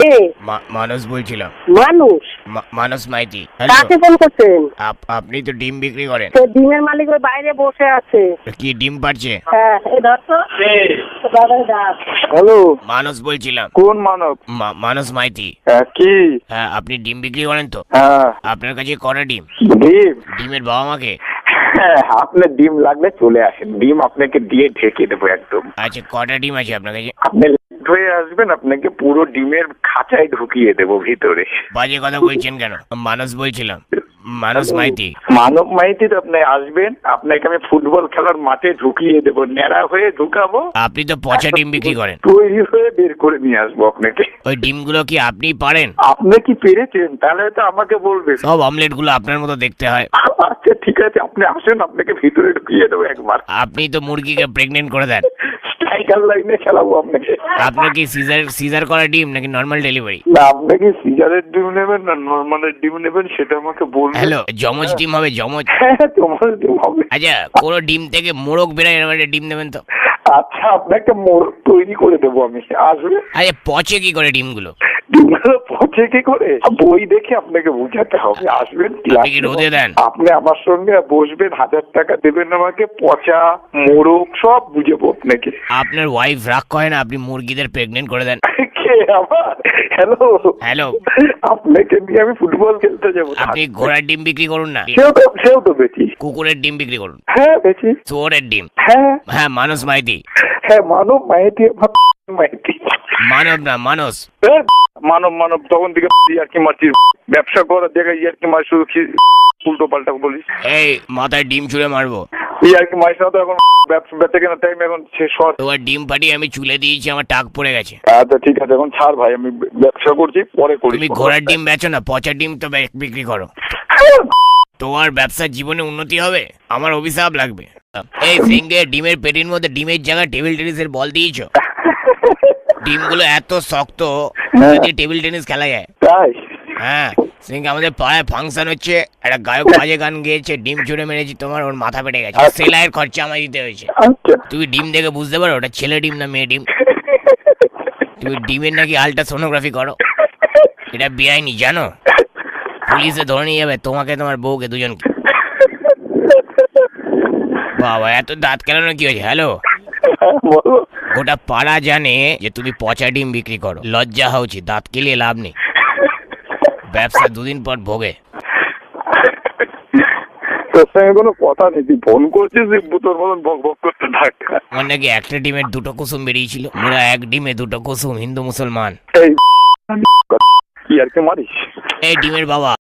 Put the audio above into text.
কে? মানুষ বলছিলাম। মানুষ? মানুষ মাইতি। কাকে ফোন করছেন? আপনি তো ডিম বিক্রি করেন। তো ডিমের মালিক ওই বাইরে বসে আছে। কি ডিম পাচ্ছে? হ্যাঁ, এই ধর তো। দাদাই ডাক। হ্যালো, মানুষ বলছিলাম। কোন মানব? মানুষ মাইতি। কি? হ্যাঁ, আপনি ডিম বিক্রি করেন তো? হ্যাঁ। আপনার কাছে কটা ডিম? ডিম? ডিমের বাবা মাকে? হ্যাঁ, আপনার ডিম লাগলে চলে আসেন, ডিম আপনাকে দিয়ে ঢেকে দেবো একদম। আচ্ছা, কটা ডিম আছে আপনার কাছে? আপনি late হয়ে আসবেন, আপনাকে পুরো ডিমের খাঁচায় ঢুকিয়ে দেবো ভিতরে। বাজে কথা বলছেন কেন? মানুষ বলছিলাম। মানুষ মাইতি। মানব মাইতি তো আপনি আসবেন, আপনাকে আমি ফুটবল খেলার মাঠে ঢুকিয়ে দেবো, ন্যাড়া হয়ে ঢুকাবো। আপনি তো পচা ডিম বিক্রি করেন। তৈরি হয়ে বের করে নিয়ে আসবো আপনাকে। ওই ডিমগুলো কি আপনি পারেন? আপনি কি পেরেছেন? তাহলে তো আমাকে বলবেন। সব অমলেট গুলো আপনার মতো দেখতে হয়। আচ্ছা ঠিক আছে, আপনি আসেন, আপনাকে ভিতরে ঢুকিয়ে দেবো একবার। আপনি তো মুরগিকে প্রেগনেন্ট করে দেন। স্ট্রাইকার লাইনে খেলাবো আপনাকে। আপনার কি সিজার করা ডিম নাকি নর্মাল ডেলিভারি? না, আপনি কি সিজারের ডিম নেবেন না নর্মালের ডিম নেবেন সেটা আমাকে বলবেন। হ্যালো, জমজ ডিম হবে? জমজ? হ্যাঁ, তোমার ডিম হবে। আচ্ছা, কোনো ডিম থেকে মোরগ বেরোয় এরকম একটা ডিম দেবেন তো? আচ্ছা, আপনাকে মোড়ক তৈরি করে দেবো আমি, আসবে। আচ্ছা, পচে কি করে ডিমগুলো? ডিমগুলো পচে কি করে বই দেখে আপনাকে বুঝাতে হবে, আসবেন। আপনি কি রোদে দেন? আপনি আমার সঙ্গে বসবেন, 1000 টাকা দেবেন আমাকে, পচা মোড়ক সব বুঝাবো আপনাকে। আপনার ওয়াইফ রাগ করে না আপনি মুরগিদের প্রেগনেন্ট করে দেন? কে? আমার? হ্যালো হ্যালো, আপনাকে নিয়ে আমি ফুটবল খেলতে যাবো। আপনি ঘোড়ার ডিম বিক্রি করুন না, সেও তো বেশি। কুকুরের ডিম বিক্রি করুন। হ্যাঁ বেশি। শুয়োরের ডিম? হ্যাঁ হ্যাঁ, মানুষ মাইতি। হ্যাঁ, মানব মাইতি। মাইতি মানব না, মানুষ। মানব মানব তখন থেকে ইয়ার্কি মারছিস, ব্যবসা করার জায়গায় ইয়ার্কি মার, শুধু উল্টো পাল্টা বলিস। এই মাথায় ডিম ছুঁড়ে মারবো। ইয়ার্কি মারিস না তো, এখন ব্যবসা কেনার টাইম এখন শেষ হওয়ার। তোমার ডিম পাঠিয়ে আমি চুলে দিয়েছি, আমার টাক পড়ে গেছে। আচ্ছা ঠিক আছে, এখন ছাড় ভাই, আমি ব্যবসা করছি, পরে করি। তুমি ঘোড়ার ডিম বেচো না, পচা ডিম তো বিক্রি করো। তোমার ব্যবসার জীবনে উন্নতি হবে, আমার অভিশাপ লাগবে। এই সিঙ্গে ডিমের পেটির মধ্যে ডিমের জায়গায় টেবিল টেনিসের বল দিয়েছো। ডিমগুলো এত শক্ত যদি টেবিল টেনিস খেলা যায়। তাই? হ্যাঁ, সিং আমাদের পাড়ায় ফাংশন হচ্ছে, একটা গায়ক বাজে গান গেয়েছে, ডিম ছুঁড়ে মেরেছি, তোমার ওর মাথা ফেটে গেছে, সেলাইয়ের খরচা আমায় দিতে হয়েছে। আচ্ছা। তুমি ডিম দেখে বুঝতে পারো ওটা ছেলে ডিম না মেয়ে ডিম? তুমি ডিমের নাকি আল্ট্রাসোনোগ্রাফি করো, এটা বেআইনি জানো? পুলিশে ধরে নিয়ে যাবে তোমাকে, তোমার বউকে, দুজনকে। বাবা, এত দাঁত কেলানো কি হয়েছে? হ্যালো, গোটা পাড়া জানে যে তুমি পচা ডিম বিক্রি করো, লজ্জা হওয়া উচিত, দাঁত কেলিয়ে লাভ নেই, ব্যবসা দুদিন পর ভোগে। তোর সঙ্গে কোনো কথা নেই, তুই ফোন করছিস, তোর মতন বক বক করতে থাক। আমার নাকি একটা ডিমের দুটো কুসুম বেরিয়েছিল, মোরা এক ডিমে দুটো কুসুম, হিন্দু মুসলমান। এই কি আর কি মারিস? এই ডিমের বাবা।